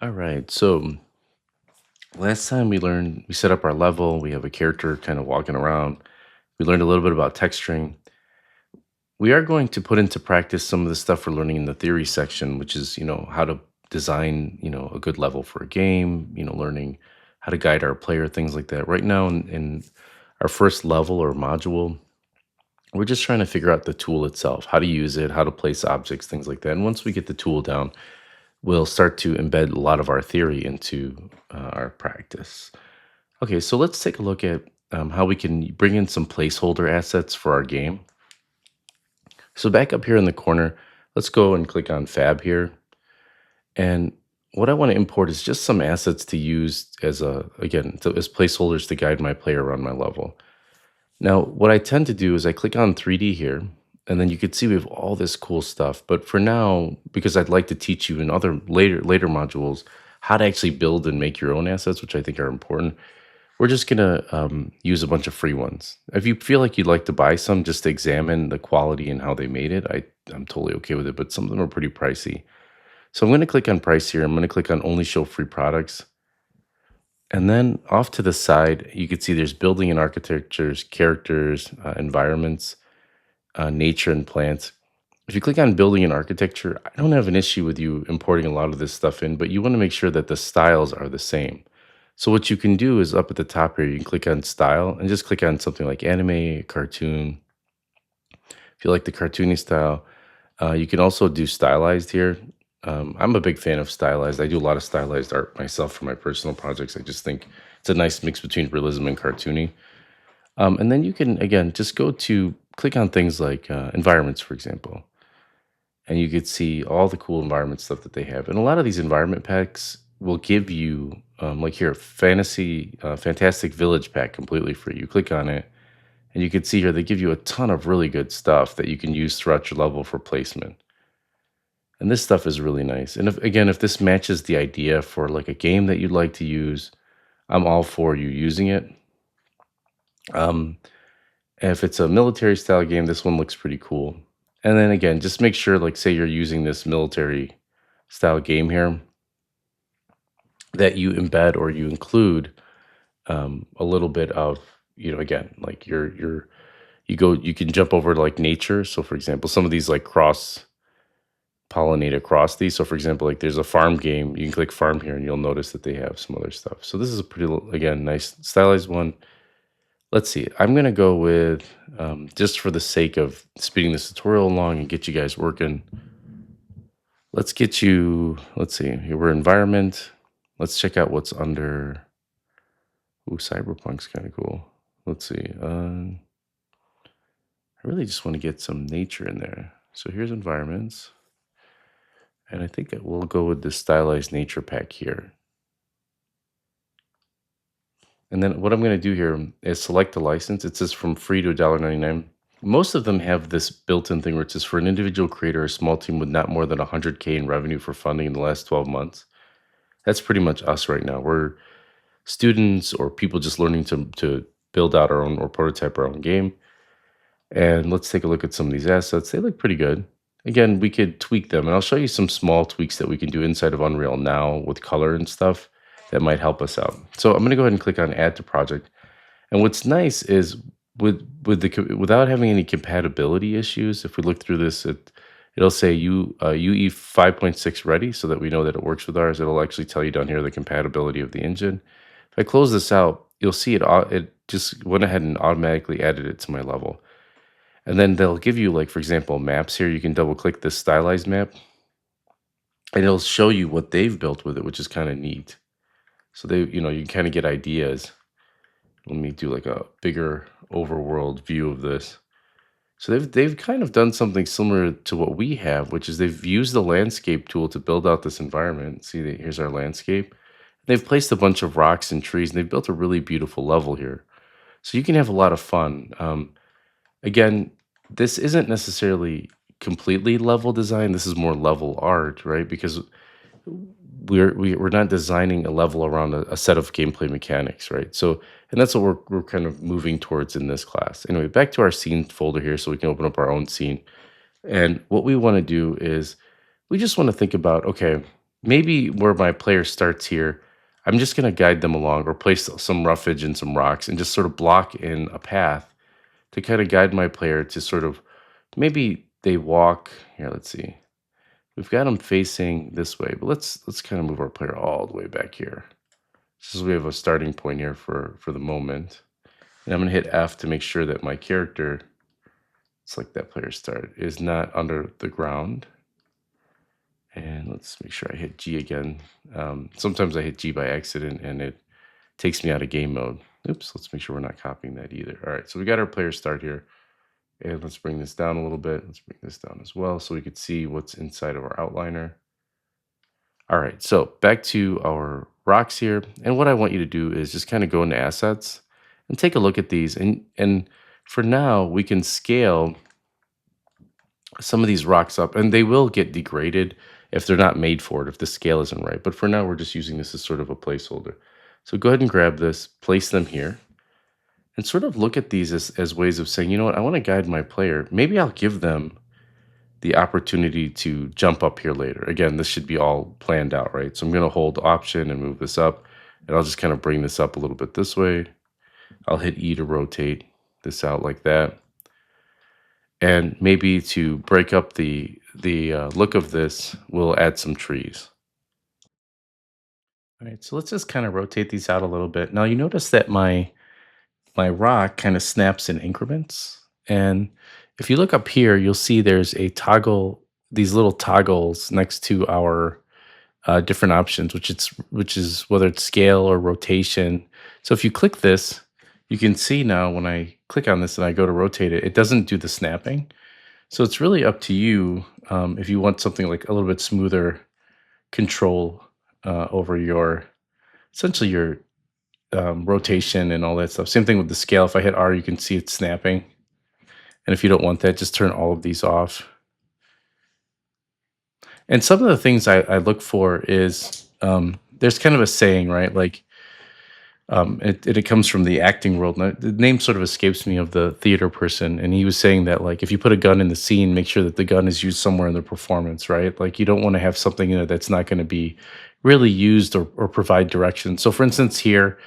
All right. So last time we set up our level. We have a character kind of walking around. We learned a little bit about texturing. We are going to put into practice some of the stuff we're learning in the theory section, which is, how to design, a good level for a game, learning how to guide our player, things like that. Right now in our first level or module, we're just trying to figure out the tool itself, how to use it, how to place objects, things like that. And once we get the tool down, we'll start to embed a lot of our theory into our practice. Okay, so let's take a look at how we can bring in some placeholder assets for our game. So back up here in the corner, let's go and click on Fab here. And what I want to import is just some assets to use as as placeholders to guide my player around my level. Now, what I tend to do is I click on 3D here, and then you can see we have all this cool stuff. But for now, because I'd like to teach you in other later modules how to actually build and make your own assets, which I think are important, we're just gonna use a bunch of free ones. If you feel like you'd like to buy some just to examine the quality and how they made it, I'm totally okay with it. But some of them are pretty pricey. So I'm gonna click on price here. I'm gonna click on only show free products. And then off to the side, you can see there's building and architectures, characters, environments, nature, and plants. If you click on building and architecture, I don't have an issue with you importing a lot of this stuff in, but you want to make sure that the styles are the same. So what you can do is up at the top here, you can click on style and just click on something like anime, cartoon. If you like the cartoony style, you can also do stylized here. I'm a big fan of stylized. I do a lot of stylized art myself for my personal projects. I just think it's a nice mix between realism and cartoony. And then you can, again, just go to click on things like environments, for example, and you could see all the cool environment stuff that they have. And a lot of these environment packs will give you, like here, fantastic village pack completely free. You click on it, and you can see here they give you a ton of really good stuff that you can use throughout your level for placement. And this stuff is really nice. And if this matches the idea for like a game that you'd like to use, I'm all for you using it. Um, if it's a military style game, this one looks pretty cool. And then again, just make sure, like, say you're using this military style game here, that you embed or you include a little bit of, again, like you can jump over to like nature. So, for example, some of these like cross pollinate across these. So, for example, like there's a farm game, you can click farm here, and you'll notice that they have some other stuff. So, this is a pretty again nice stylized one. Let's see. I'm gonna go with just for the sake of speeding this tutorial along and get you guys working. Let's get you. Let's see. Here we're environment. Let's check out what's under. Ooh, cyberpunk's kind of cool. Let's see. I really just want to get some nature in there. So here's environments, and I think we'll go with the stylized nature pack here. And then what I'm going to do here is select the license. It says from free to $1.99. Most of them have this built-in thing where it says for an individual creator or a small team with not more than 100K in revenue for funding in the last 12 months. That's pretty much us right now. We're students or people just learning to build out our own or prototype our own game. And let's take a look at some of these assets. They look pretty good. Again, we could tweak them, and I'll show you some small tweaks that we can do inside of Unreal now with color and stuff that might help us out. So I'm going to go ahead and click on Add to Project. And what's nice is without having any compatibility issues, if we look through this, it'll say UE 5.6 ready, so that we know that it works with ours. It'll actually tell you down here the compatibility of the engine. If I close this out, you'll see it just went ahead and automatically added it to my level. And then they'll give you, like, for example, maps here. You can double click this stylized map, and it'll show you what they've built with it, which is kind of neat. So you can kind of get ideas. Let me do like a bigger overworld view of this. So they've kind of done something similar to what we have, which is they've used the landscape tool to build out this environment. See, here's our landscape. They've placed a bunch of rocks and trees, and they've built a really beautiful level here. So you can have a lot of fun. Again, this isn't necessarily completely level design. This is more level art, right? Because we're not designing a level around a set of gameplay mechanics, right? So, and that's what we're kind of moving towards in this class. Anyway, back to our scene folder here, so we can open up our own scene. And what we want to do is we just want to think about, okay, maybe where my player starts here, I'm just going to guide them along or place some roughage and some rocks and just sort of block in a path to kind of guide my player to sort of maybe they walk here. Let's see. We've got them facing this way, but let's kind of move our player all the way back here. Just so we have a starting point here for the moment. And I'm going to hit F to make sure that my character, it's like that player start, is not under the ground. And let's make sure I hit G again. Sometimes I hit G by accident and it takes me out of game mode. Oops, let's make sure we're not copying that either. All right, so we got our player start here. And let's bring this down a little bit. Let's bring this down as well so we could see what's inside of our outliner. All right, so back to our rocks here. And what I want you to do is just kind of go into assets and take a look at these. And for now, we can scale some of these rocks up, and they will get degraded if they're not made for it, if the scale isn't right. But for now, we're just using this as sort of a placeholder. So go ahead and grab this, place them here, and sort of look at these as ways of saying, you know what, I want to guide my player. Maybe I'll give them the opportunity to jump up here later. Again, this should be all planned out, right? So I'm going to hold Option and move this up, and I'll just kind of bring this up a little bit this way. I'll hit E to rotate this out like that. And maybe to break up the look of this, we'll add some trees. All right, so let's just kind of rotate these out a little bit. Now you notice that my rock kind of snaps in increments. And if you look up here, you'll see there's a toggle, these little toggles next to our different options, which is whether it's scale or rotation. So if you click this, you can see now when I click on this and I go to rotate it, it doesn't do the snapping. So it's really up to you if you want something like a little bit smoother control over your, essentially your rotation and all that stuff. Same thing with the scale. If I hit R, you can see it's snapping. And if you don't want that, just turn all of these off. And some of the things I look for is there's kind of a saying, right? Like it comes from the acting world. And the name sort of escapes me of the theater person. And he was saying that like if you put a gun in the scene, make sure that the gun is used somewhere in the performance, right? Like you don't want to have something in it that's not going to be really used or provide direction. So for instance, here,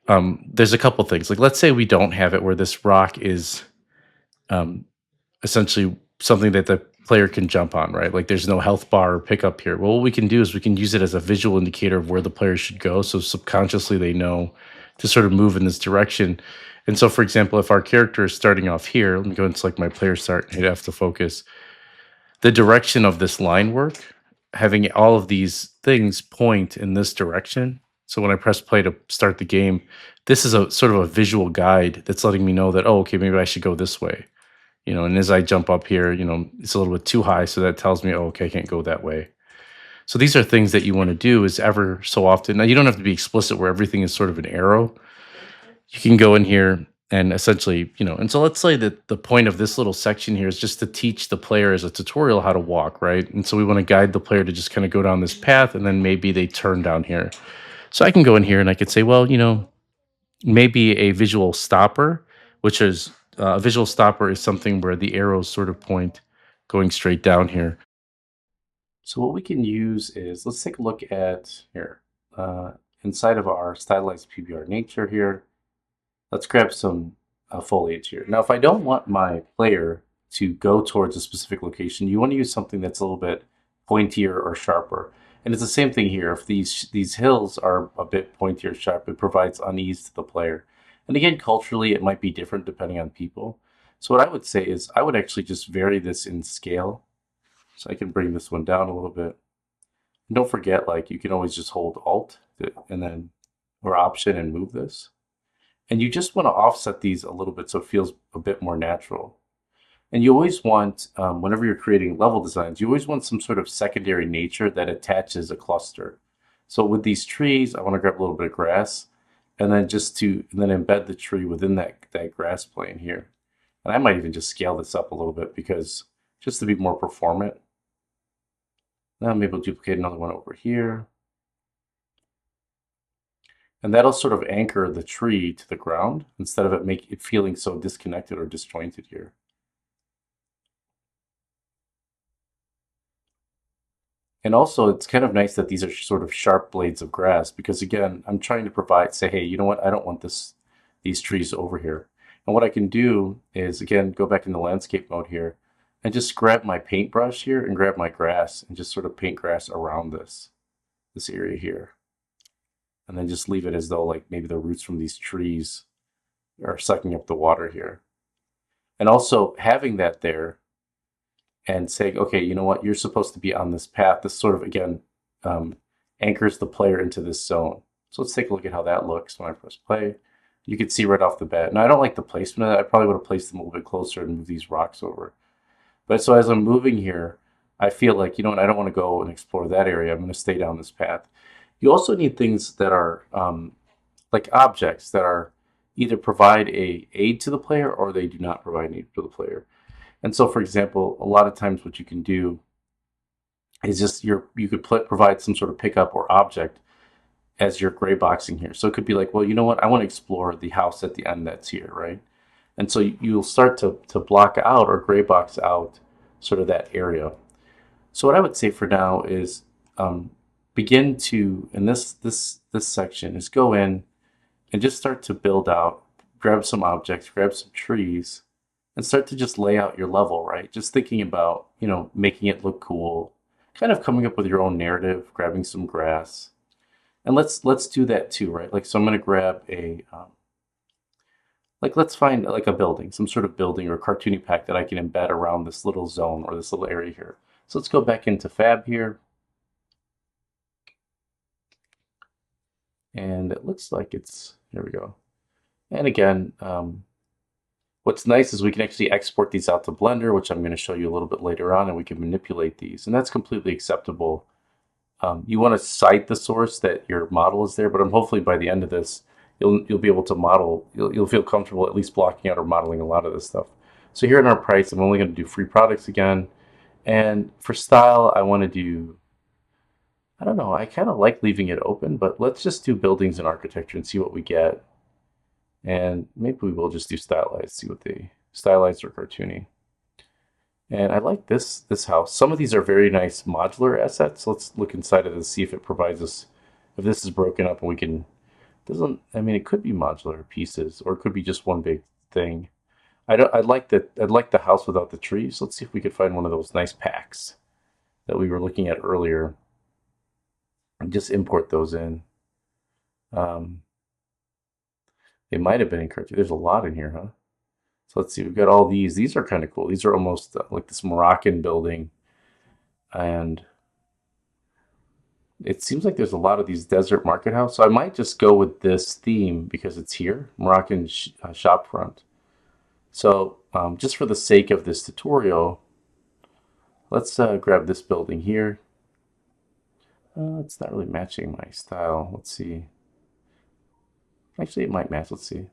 there's a couple things. Like let's say we don't have it where this rock is essentially something that the player can jump on, right? Like there's no health bar or pickup here. Well, what we can do is we can use it as a visual indicator of where the player should go. So subconsciously they know to sort of move in this direction. And so, for example, if our character is starting off here, let me go and select my player start and hit F to focus. The direction of this line work, having all of these things point in this direction. So when I press play to start the game, this is a sort of a visual guide that's letting me know that, oh, okay, maybe I should go this way. You know, and as I jump up here, you know, it's a little bit too high. So that tells me, oh, okay, I can't go that way. So these are things that you want to do is ever so often. Now, you don't have to be explicit where everything is sort of an arrow. You can go in here and essentially, you know, and so let's say that the point of this little section here is just to teach the player as a tutorial how to walk, right? And so we want to guide the player to just kind of go down this path and then maybe they turn down here. So I can go in here and I could say, well, you know, maybe a visual stopper, which is a visual stopper is something where the arrows sort of point going straight down here. So what we can use is, let's take a look at here, inside of our stylized PBR nature here. Let's grab some foliage here. Now, if I don't want my player to go towards a specific location, you want to use something that's a little bit pointier or sharper. And it's the same thing here. If these hills are a bit pointier or sharp, it provides unease to the player. And again, culturally, it might be different depending on people. So what I would say is I would actually just vary this in scale. So I can bring this one down a little bit. And don't forget, like you can always just hold Alt and then or Option and move this. And you just want to offset these a little bit so it feels a bit more natural. And you always want, whenever you're creating level designs, you always want some sort of secondary nature that attaches a cluster. So with these trees, I want to grab a little bit of grass and then embed the tree within that grass plane here. And I might even just scale this up a little bit because just to be more performant. Now I'm able to duplicate another one over here. And that'll sort of anchor the tree to the ground instead of it feeling so disconnected or disjointed here. And also, it's kind of nice that these are sort of sharp blades of grass because again, I'm trying to provide, say, hey, you know what? I don't want these trees over here. And what I can do is again, go back in the landscape mode here and just grab my paintbrush here and grab my grass and just sort of paint grass around this area here. And then just leave it as though like maybe the roots from these trees are sucking up the water here. And also having that there and saying, okay, you know what, you're supposed to be on this path. This sort of, again, um, anchors the player into this zone. So let's take a look at how that looks when I press play. You can see right off the bat. Now, I don't like the placement of that. I probably would have placed them a little bit closer and moved these rocks over. But so as I'm moving here, I feel like, you know what, I don't want to go and explore that area. I'm going to stay down this path. You also need things that are like objects that are either provide a aid to the player or they do not provide an aid to the player. And so, for example, a lot of times what you can do is just you could provide some sort of pickup or object as your gray boxing here. So it could be like, well, you know what? I want to explore the house at the end that's here, right? And so you'll start to block out or gray box out sort of that area. So what I would say for now is begin to in this section is go in and just start to build out, grab some objects, grab some trees, and start to just lay out your level, right? Just thinking about, you know, making it look cool, kind of coming up with your own narrative, grabbing some grass. And let's do that too, right? Like, so I'm going to grab a, like, let's find like a building, some sort of building or a cartoony pack that I can embed around this little zone or this little area here. So let's go back into Fab here. And it looks like it's, here we go. And again, what's nice is we can actually export these out to Blender, which I'm going to show you a little bit later on, and we can manipulate these. And that's completely acceptable. You want to cite the source that your model is there, but hopefully by the end of this, you'll be able to model, you'll feel comfortable at least blocking out or modeling a lot of this stuff. So here in our price, I'm only going to do free products again. And for style, I want to do, I don't know, I kind of like leaving it open, but let's just do buildings and architecture and see what we get. And maybe we will just do stylized, see what they, stylized or cartoony. And I like this house. Some of these are very nice modular assets. Let's look inside of this, see if it provides us, if this is broken up and we can, doesn't, I mean, it could be modular pieces or it could be just one big thing. I'd like the house without the trees. Let's see if we could find one of those nice packs that we were looking at earlier and just import those in. Um, they might have been in cartoon. There's a lot in here, huh? So let's see, we've got all these. These are kind of cool. These are almost like this Moroccan building. And it seems like there's a lot of these desert market house. So I might just go with this theme because it's here, Moroccan shop front. So just for the sake of this tutorial, let's grab this building here. It's not really matching my style. Let's see. Actually, it might match. Let's see.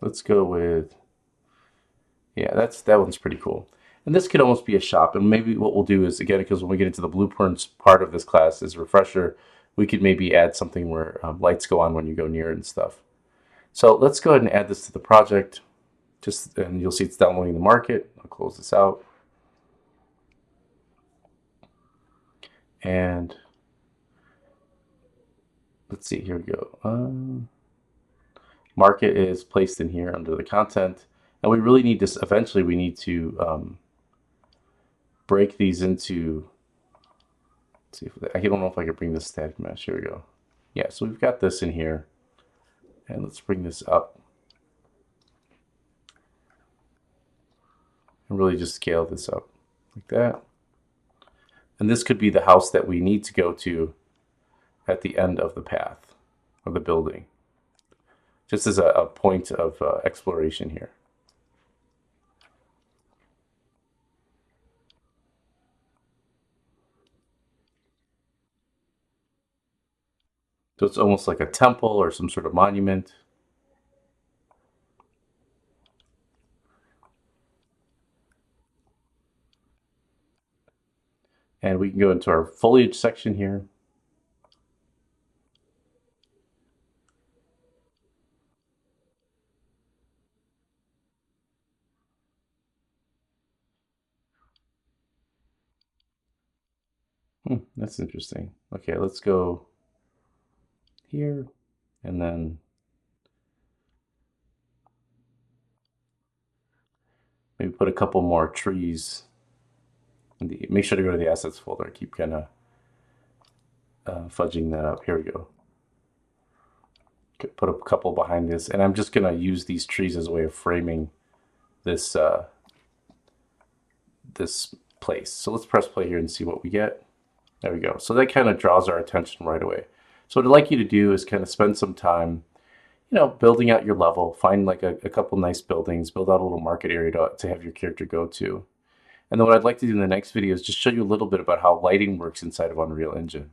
Let's go with, yeah, that one's pretty cool. And this could almost be a shop. And maybe what we'll do is, again, because when we get into the blueprints part of this class as a refresher, we could maybe add something where lights go on when you go near it and stuff. So let's go ahead and add this to the project. Just, and you'll see it's downloading the market. I'll close this out. And let's see, here we go. Market is placed in here under the content. And we really need this, eventually we need to break these into, let's see, I don't know if I can bring this static mesh, here we go. Yeah, so we've got this in here. And let's bring this up. And really just scale this up like that. And this could be the house that we need to go to at the end of the path of the building, just as a point of exploration here. So it's almost like a temple or some sort of monument. And we can go into our foliage section here. That's interesting. Okay, let's go here and then maybe put a couple more trees. Make sure to go to the assets folder. I keep kind of fudging that up. Here we go. Put a couple behind this, and I'm just gonna use these trees as a way of framing this this place. So let's press play here and see what we get. There we go. So that kind of draws our attention right away. So what I'd like you to do is kind of spend some time, building out your level. Find like a couple nice buildings, build out a little market area to have your character go to. And then what I'd like to do in the next video is just show you a little bit about how lighting works inside of Unreal Engine.